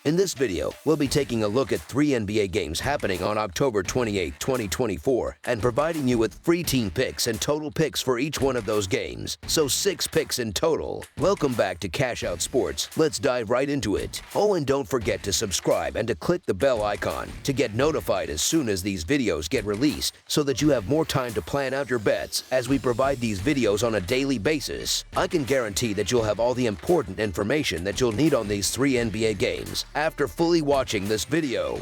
In this video, we'll be taking a look at 3 NBA games happening on October 28, 2024, and providing you with free team picks and total picks for each one of those games, so 6 picks in total. Welcome back to Cash Out Sports. Let's dive right into it. Oh, and don't forget to subscribe and to click the bell icon to get notified as soon as these videos get released, so that you have more time to plan out your bets as we provide these videos on a daily basis. I can guarantee that you'll have all the important information that you'll need on these 3 NBA games after fully watching this video.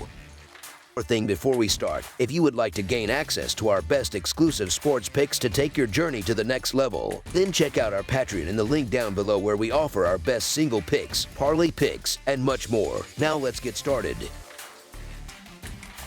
One thing before we start, if you would like to gain access to our best exclusive sports picks to take your journey to the next level, then check out our Patreon in the link down below, where we offer our best single picks, parlay picks, and much more. Now let's get started.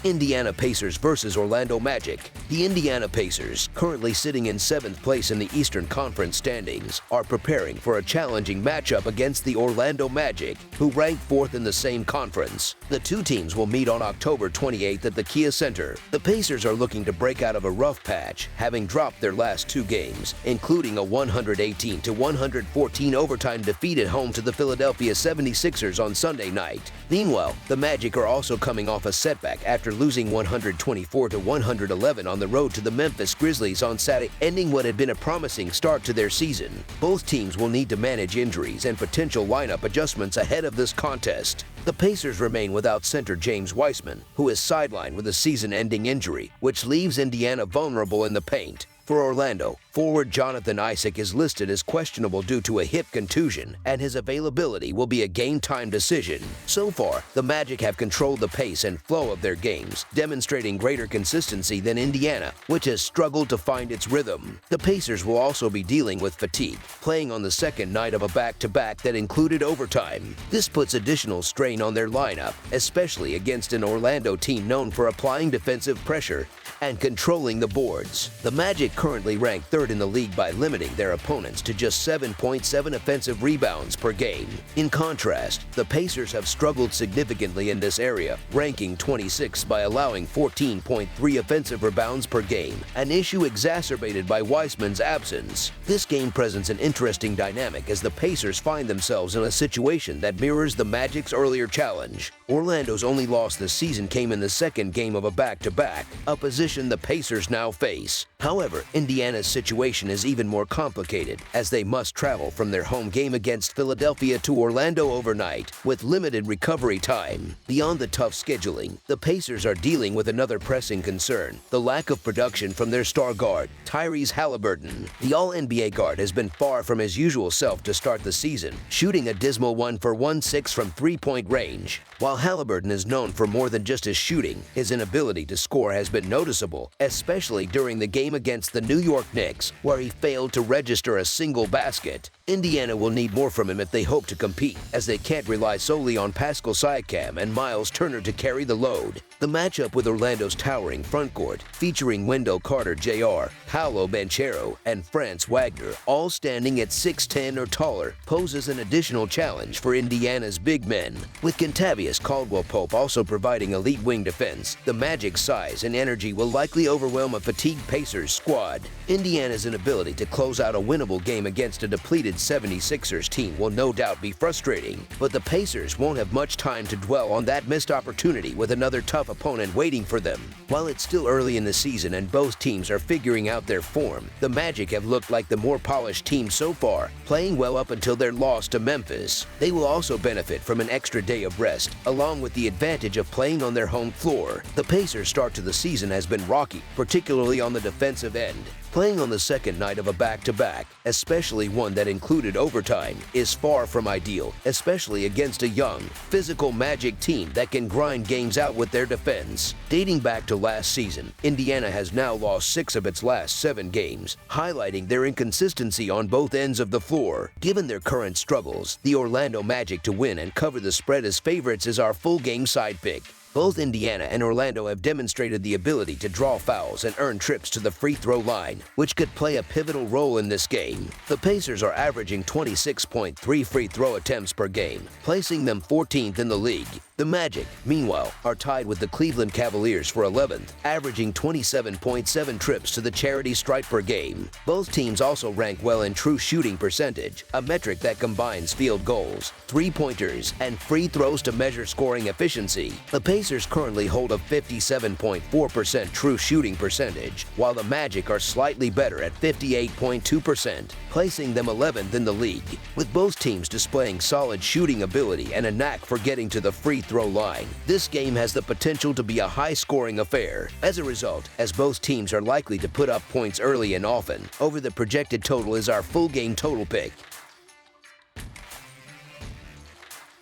Indiana Pacers versus Orlando Magic. The Indiana Pacers, currently sitting in 7th place in the Eastern Conference standings, are preparing for a challenging matchup against the Orlando Magic, who rank 4th in the same conference. The two teams will meet on October 28th at the Kia Center. The Pacers are looking to break out of a rough patch, having dropped their last 2 games, including a 118-114 overtime defeat at home to the Philadelphia 76ers on Sunday night. Meanwhile, the Magic are also coming off a setback after losing 124-111 on the road to the Memphis Grizzlies on Saturday, ending what had been a promising start to their season. Both teams will need to manage injuries and potential lineup adjustments ahead of this contest. The Pacers remain without center James Wiseman, who is sidelined with a season-ending injury, which leaves Indiana vulnerable in the paint. For Orlando, forward Jonathan Isaac is listed as questionable due to a hip contusion, and his availability will be a game-time decision. So far, the Magic have controlled the pace and flow of their games, demonstrating greater consistency than Indiana, which has struggled to find its rhythm. The Pacers will also be dealing with fatigue, playing on the second night of a back-to-back that included overtime. This puts additional strain on their lineup, especially against an Orlando team known for applying defensive pressure and controlling the boards. The Magic currently rank 3rd in the league by limiting their opponents to just 7.7 offensive rebounds per game. In contrast, the Pacers have struggled significantly in this area, ranking 26th by allowing 14.3 offensive rebounds per game, an issue exacerbated by Wiseman's absence. This game presents an interesting dynamic as the Pacers find themselves in a situation that mirrors the Magic's earlier challenge. Orlando's only loss this season came in the second game of a back-to-back, a position the Pacers now face. However, Indiana's situation is even more complicated, as they must travel from their home game against Philadelphia to Orlando overnight, with limited recovery time. Beyond the tough scheduling, the Pacers are dealing with another pressing concern: the lack of production from their star guard, Tyrese Halliburton. The All-NBA guard has been far from his usual self to start the season, shooting a dismal 1-for-16 from three-point range. While Halliburton is known for more than just his shooting, his inability to score has been noticeable, especially during the game against the New York Knicks, where he failed to register a single basket. Indiana will need more from him if they hope to compete, as they can't rely solely on Pascal Siakam and Miles Turner to carry the load. The matchup with Orlando's towering frontcourt, featuring Wendell Carter Jr., Paolo Banchero, and Franz Wagner, all standing at 6'10" or taller, poses an additional challenge for Indiana's big men. With Kentavious Caldwell-Pope also providing elite wing defense, the Magic's size and energy will likely overwhelm a fatigued Pacers squad. Indiana's inability to close out a winnable game against a depleted 76ers team will no doubt be frustrating, but the Pacers won't have much time to dwell on that missed opportunity with another tough opponent waiting for them. While it's still early in the season and both teams are figuring out their form, the Magic have looked like the more polished team so far, playing well up until their loss to Memphis. They will also benefit from an extra day of rest, along with the advantage of playing on their home floor. The Pacers' start to the season has been rocky, particularly on the defensive end. Playing on the second night of a back-to-back, especially one that included overtime, is far from ideal, especially against a young, physical Magic team that can grind games out with their defense. Dating back to last season, Indiana has now lost 6 of its last 7 games, highlighting their inconsistency on both ends of the floor. Given their current struggles, the Orlando Magic to win and cover the spread as favorites is our full-game side pick. Both Indiana and Orlando have demonstrated the ability to draw fouls and earn trips to the free throw line, which could play a pivotal role in this game. The Pacers are averaging 26.3 free throw attempts per game, placing them 14th in the league. The The Magic, meanwhile, are tied with the Cleveland Cavaliers for 11th, averaging 27.7 trips to the charity stripe per game. Both teams also rank well in true shooting percentage, a metric that combines field goals, three-pointers, and free throws to measure scoring efficiency. The Pacers currently hold a 57.4% true shooting percentage, while the Magic are slightly better at 58.2%, placing them 11th in the league. With both teams displaying solid shooting ability and a knack for getting to the free throw line, this game has the potential to be a high-scoring affair. As a result, as both teams are likely to put up points early and often, over the projected total is our full game total pick.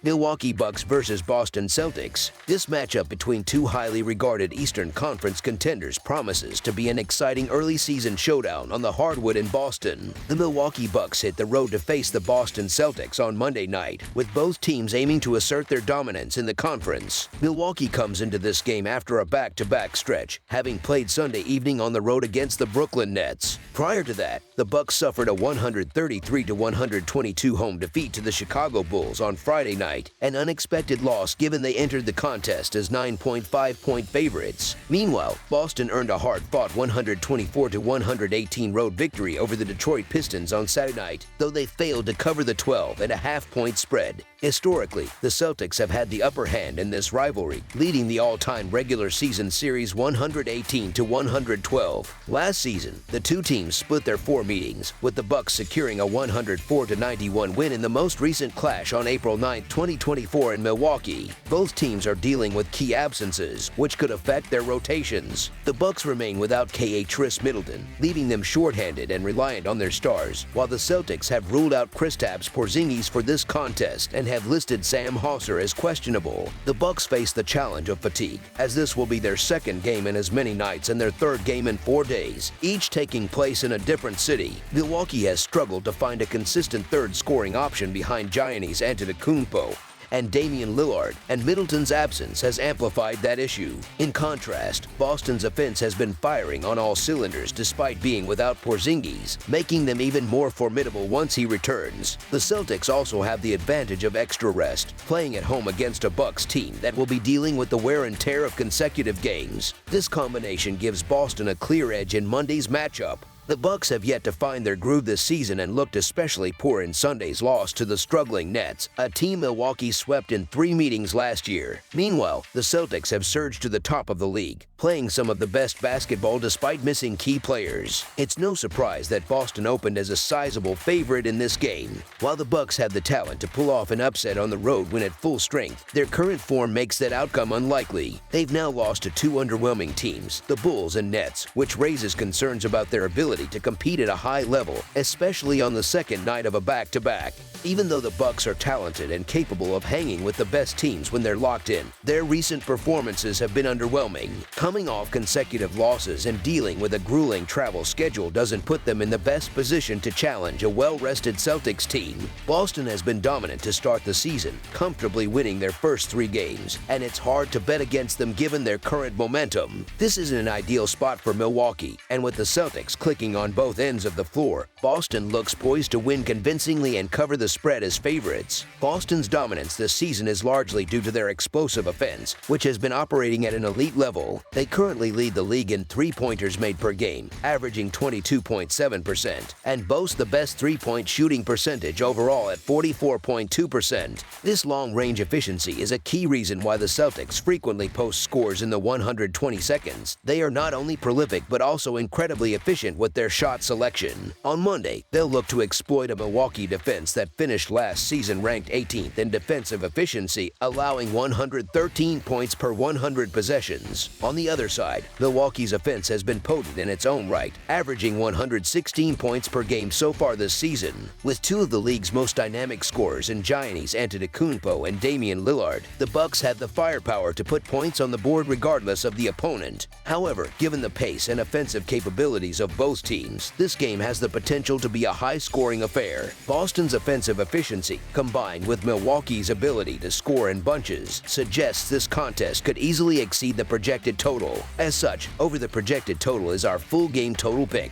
Milwaukee Bucks versus Boston Celtics. This matchup between two highly regarded Eastern Conference contenders promises to be an exciting early season showdown on the hardwood in Boston. The Milwaukee Bucks hit the road to face the Boston Celtics on Monday night, with both teams aiming to assert their dominance in the conference. Milwaukee comes into this game after a back-to-back stretch, having played Sunday evening on the road against the Brooklyn Nets. Prior to that, the Bucks suffered a 133-122 home defeat to the Chicago Bulls on Friday night, an unexpected loss given they entered the contest as 9.5-point favorites. Meanwhile, Boston earned a hard-fought 124-118 road victory over the Detroit Pistons on Saturday night, though they failed to cover the 12.5-point spread. Historically, the Celtics have had the upper hand in this rivalry, leading the all-time regular season series 118-112. Last season, the two teams split their 4 meetings, with the Bucks securing a 104-91 win in the most recent clash on April 9, 2024 in Milwaukee. Both teams are dealing with key absences, which could affect their rotations. The Bucks remain without K.A. Tris Middleton, leaving them shorthanded and reliant on their stars, while the Celtics have ruled out Kristaps Porzingis for this contest and have listed Sam Hauser as questionable. The Bucks face the challenge of fatigue, as this will be their second game in as many nights and their third game in 4 days, each taking place in a different city. Milwaukee has struggled to find a consistent third scoring option behind Giannis Antetokounmpo and Damian Lillard, and Middleton's absence has amplified that issue. In contrast, Boston's offense has been firing on all cylinders despite being without Porzingis, making them even more formidable once he returns. The Celtics also have the advantage of extra rest, playing at home against a Bucks team that will be dealing with the wear and tear of consecutive games. This combination gives Boston a clear edge in Monday's matchup. The Bucks have yet to find their groove this season and looked especially poor in Sunday's loss to the struggling Nets, a team Milwaukee swept in 3 meetings last year. Meanwhile, the Celtics have surged to the top of the league, playing some of the best basketball despite missing key players. It's no surprise that Boston opened as a sizable favorite in this game. While the Bucks have the talent to pull off an upset on the road when at full strength, their current form makes that outcome unlikely. They've now lost to 2 underwhelming teams, the Bulls and Nets, which raises concerns about their ability to compete at a high level, especially on the second night of a back-to-back. Even though the Bucks are talented and capable of hanging with the best teams when they're locked in, their recent performances have been underwhelming. Coming off consecutive losses and dealing with a grueling travel schedule doesn't put them in the best position to challenge a well-rested Celtics team. Boston has been dominant to start the season, comfortably winning their first 3 games, and it's hard to bet against them given their current momentum. This isn't an ideal spot for Milwaukee, and with the Celtics clicking on both ends of the floor, Boston looks poised to win convincingly and cover the spread as favorites. Boston's dominance this season is largely due to their explosive offense, which has been operating at an elite level. They currently lead the league in three-pointers made per game, averaging 22.7%, and boast the best three-point shooting percentage overall at 44.2%. This long-range efficiency is a key reason why the Celtics frequently post scores in the 120 seconds. They are not only prolific but also incredibly efficient with their shot selection. On Monday, they'll look to exploit a Milwaukee defense that finished last season ranked 18th in defensive efficiency, allowing 113 points per 100 possessions. On the other side, Milwaukee's offense has been potent in its own right, averaging 116 points per game so far this season. With 2 of the league's most dynamic scorers in Giannis Antetokounmpo and Damian Lillard, the Bucks have the firepower to put points on the board regardless of the opponent. However, given the pace and offensive capabilities of both teams, this game has the potential to be a high-scoring affair. Boston's offensive efficiency, combined with Milwaukee's ability to score in bunches, suggests this contest could easily exceed the projected total. As such, over the projected total is our full game total pick.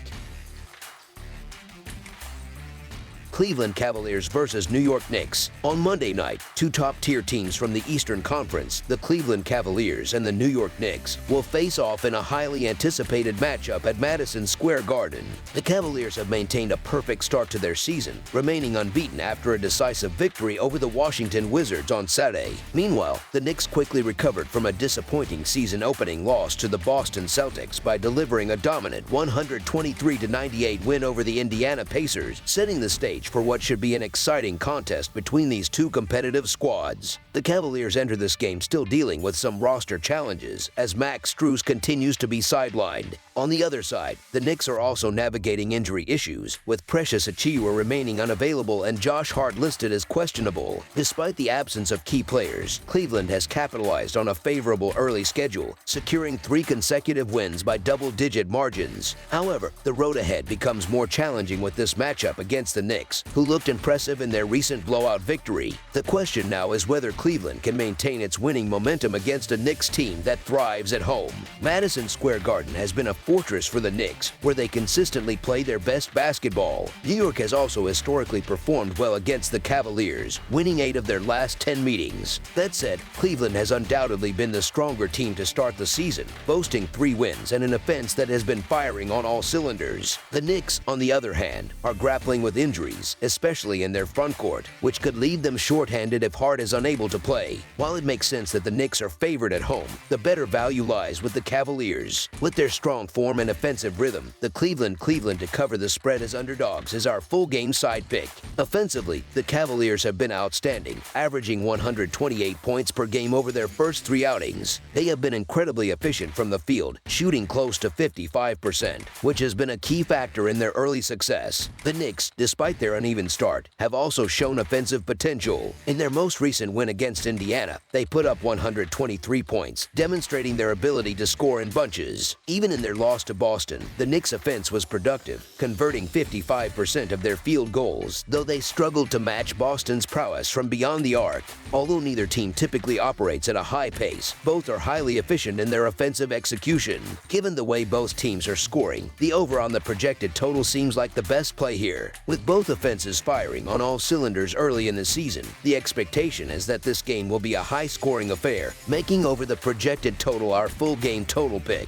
Cleveland Cavaliers versus New York Knicks. On Monday night, two top-tier teams from the Eastern Conference, the Cleveland Cavaliers and the New York Knicks, will face off in a highly anticipated matchup at Madison Square Garden. The Cavaliers have maintained a perfect start to their season, remaining unbeaten after a decisive victory over the Washington Wizards on Saturday. Meanwhile, the Knicks quickly recovered from a disappointing season-opening loss to the Boston Celtics by delivering a dominant 123-98 win over the Indiana Pacers, setting the stage for what should be an exciting contest between these two competitive squads. The Cavaliers enter this game still dealing with some roster challenges as Max Strus continues to be sidelined. On the other side, the Knicks are also navigating injury issues, with Precious Achiuwa remaining unavailable and Josh Hart listed as questionable. Despite the absence of key players, Cleveland has capitalized on a favorable early schedule, securing 3 consecutive wins by double-digit margins. However, the road ahead becomes more challenging with this matchup against the Knicks, who looked impressive in their recent blowout victory. The question now is whether Cleveland can maintain its winning momentum against a Knicks team that thrives at home. Madison Square Garden has been a fortress for the Knicks, where they consistently play their best basketball. New York has also historically performed well against the Cavaliers, winning 8 of their last 10 meetings. That said, Cleveland has undoubtedly been the stronger team to start the season, boasting 3 wins and an offense that has been firing on all cylinders. The Knicks, on the other hand, are grappling with injuries, especially in their front court, which could leave them shorthanded if Hart is unable to play. While it makes sense that the Knicks are favored at home, the better value lies with the Cavaliers. With their strong form and offensive rhythm, the Cleveland to cover the spread as underdogs is our full game side pick. Offensively, the Cavaliers have been outstanding, averaging 128 points per game over their first 3 outings. They have been incredibly efficient from the field, shooting close to 55%, which has been a key factor in their early success. The Knicks, despite their uneven start, have also shown offensive potential. In their most recent win against Indiana, they put up 123 points, demonstrating their ability to score in bunches. Even in their loss to Boston, the Knicks' offense was productive, converting 55% of their field goals, though they struggled to match Boston's prowess from beyond the arc. Although neither team typically operates at a high pace, both are highly efficient in their offensive execution. Given the way both teams are scoring, the over on the projected total seems like the best play here. With both offenses firing on all cylinders early in the season, the expectation is that this game will be a high-scoring affair, making over the projected total our full game total pick.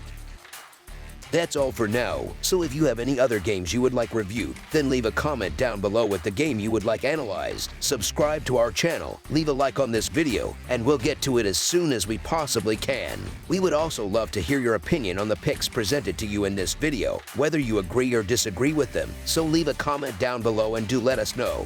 That's all for now, so if you have any other games you would like reviewed, then leave a comment down below with the game you would like analyzed. Subscribe to our channel, leave a like on this video, and we'll get to it as soon as we possibly can. We would also love to hear your opinion on the picks presented to you in this video, whether you agree or disagree with them, so leave a comment down below and do let us know.